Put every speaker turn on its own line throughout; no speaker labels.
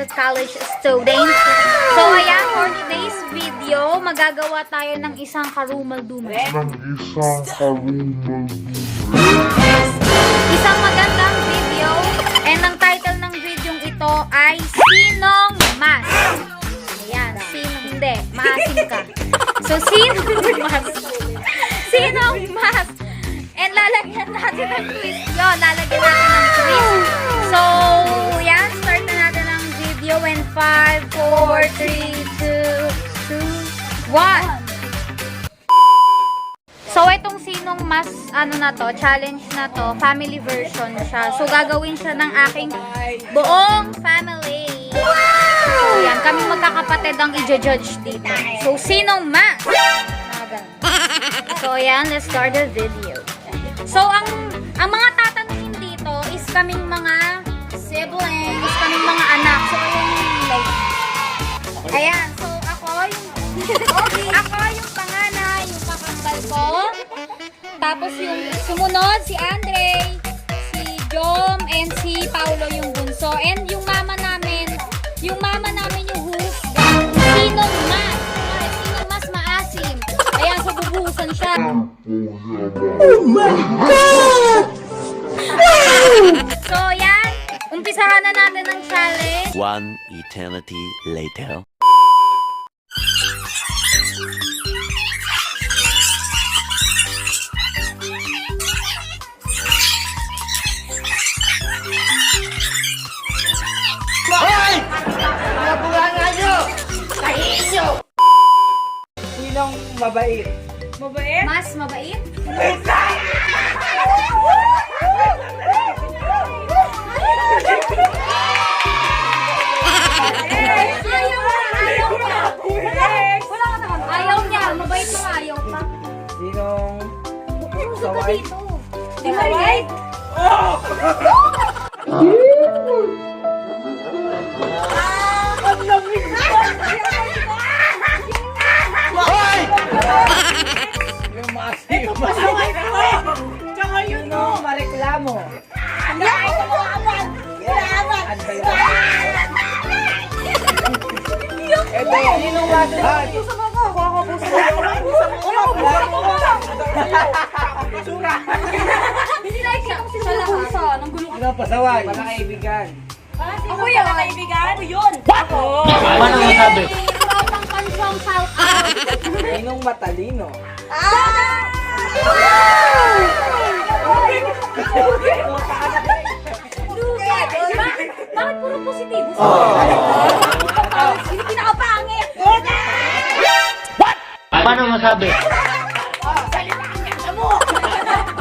college student. So, ayan, for today's video, magagawa tayo ng isang karumal-dumal. Isang magandang video. And ang title ng video ito ay Sinong Mas. Ayan, hindi, maasim ka. So, Sinong Mas. Sinong Mas. And lalagyan natin ng twist yun. Lalagyan natin ng twist. So, yan. Start na natin ang video in 5, 4, 3, 2, 1. So, itong Sinong Mas, challenge na to, family version siya. So, gagawin siya ng aking buong family. So, yan. Kami magkakapatid ang i-judge dito. So, Sinong Mas? So, yan. Let's start the video. So, ang mga tatanungin dito is kaming mga siblings, kaming mga anak. So, ayan yung like. Ayan. So, ako yung panganay, yung kakambal ko. Tapos, yung sumunod, si Andre, si Jom, and si Paulo yung bunso. And yung mama namin yung host, Sinong Mas. Sinong Mas maasim. Ayan, so bubuhusan siya. Oh my God! So, yan. Umpisahan na natin ang challenge.
One eternity later.
Hoy! Nabunga nyo! Kahiso! Sinong mabait?
Mabait? Mas mabait? Ayaw niya. Mabait mo ayaw pa.
Sinong saway?
Di mabait?
Hoy! Yung masin. Ito pa saway ko! Tsaka yun no! Mareklamo.
Ay, awan! Awan!
Ito, sinong masin?
Puso mo ko! Kuha ko puso mo!
Sura!
Hindi na siya puso. Nang gulo ka.
Ano pasaway? Wala kaibigan.
Ako yun! Wala kaibigan! Ako yun!
Paano masabi?
Tropang pansong shout out.
Sinong matalino?
Bakit puro positibo?
Sino pinakapangit?
Paano masabi?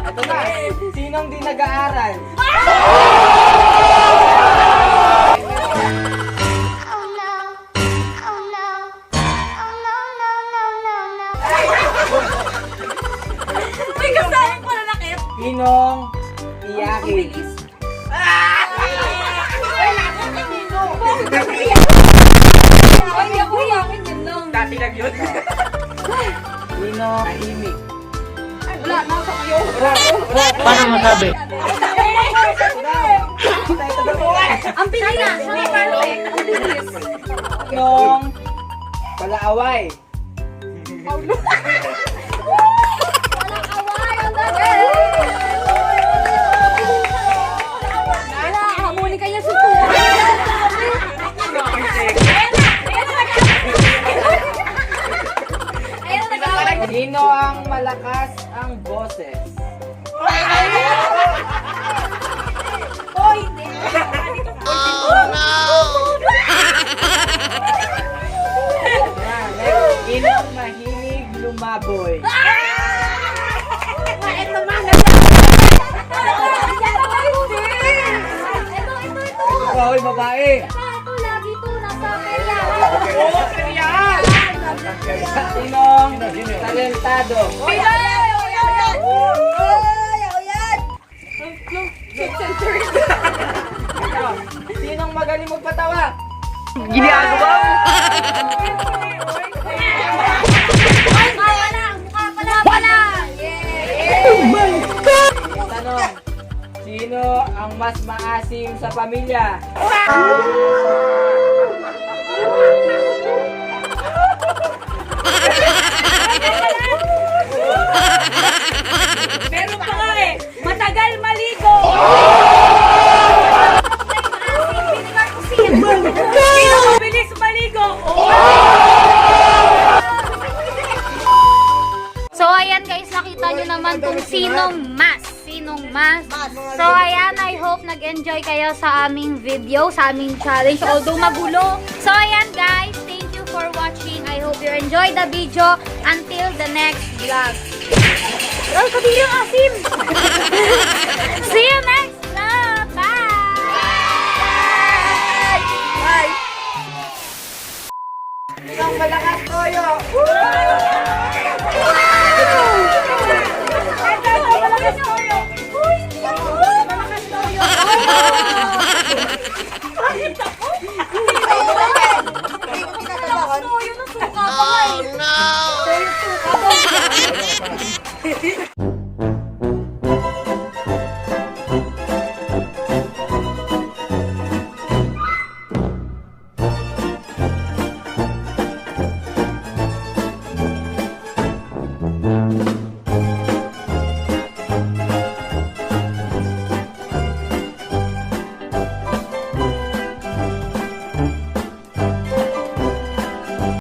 Ito na. Sinong di nag-aaral?
May kasahin ko na nakit!
Sinong iyakin?
Ay, ako yakin yun lang.
Dati lang yun. Sinong tahimik?
Wala, nasa kayo.
Paano masabi?
Ang bilis. Siya na perfect. Ang bilis.
Sinong palaaway?
Walang away. Ang gabi. Wala, hamuli kayo sa tuwa. Ayun, nag-away.
Sino ang malakas ang boses?
Oh, hindi!
Sino ang mahilig lumaboy?
Ito mga!
Ito, hoy, babae!
Ito, lagi ito. Nasa kaya.
Oo, seriyan! Sinong talentado? Ito, sinong magaling magpatawa? Ginagawa mo! Tanong, sino ang mas maasim sa pamilya?
Meron pa nga eh. Matagal maligo. Sino mabilis maligo?
So, ayan guys, nakita nyo naman kung sinong mas. Sinong mas. So, ayan, I hope nag-enjoy kayo sa aming video, sa aming challenge, although magulo. So, ayan guys, thank you for watching. I hope you enjoyed the video. Until the next vlog. Ay, kadiri ang asim! See you next vlog! Bye!
Bye! Isang malakas toyo!
Malakas toyo. Uy, hindi ako. Malakas toyo. Bakit ako? Malakas toyo na suka pa.
Oh no!
Suka pa.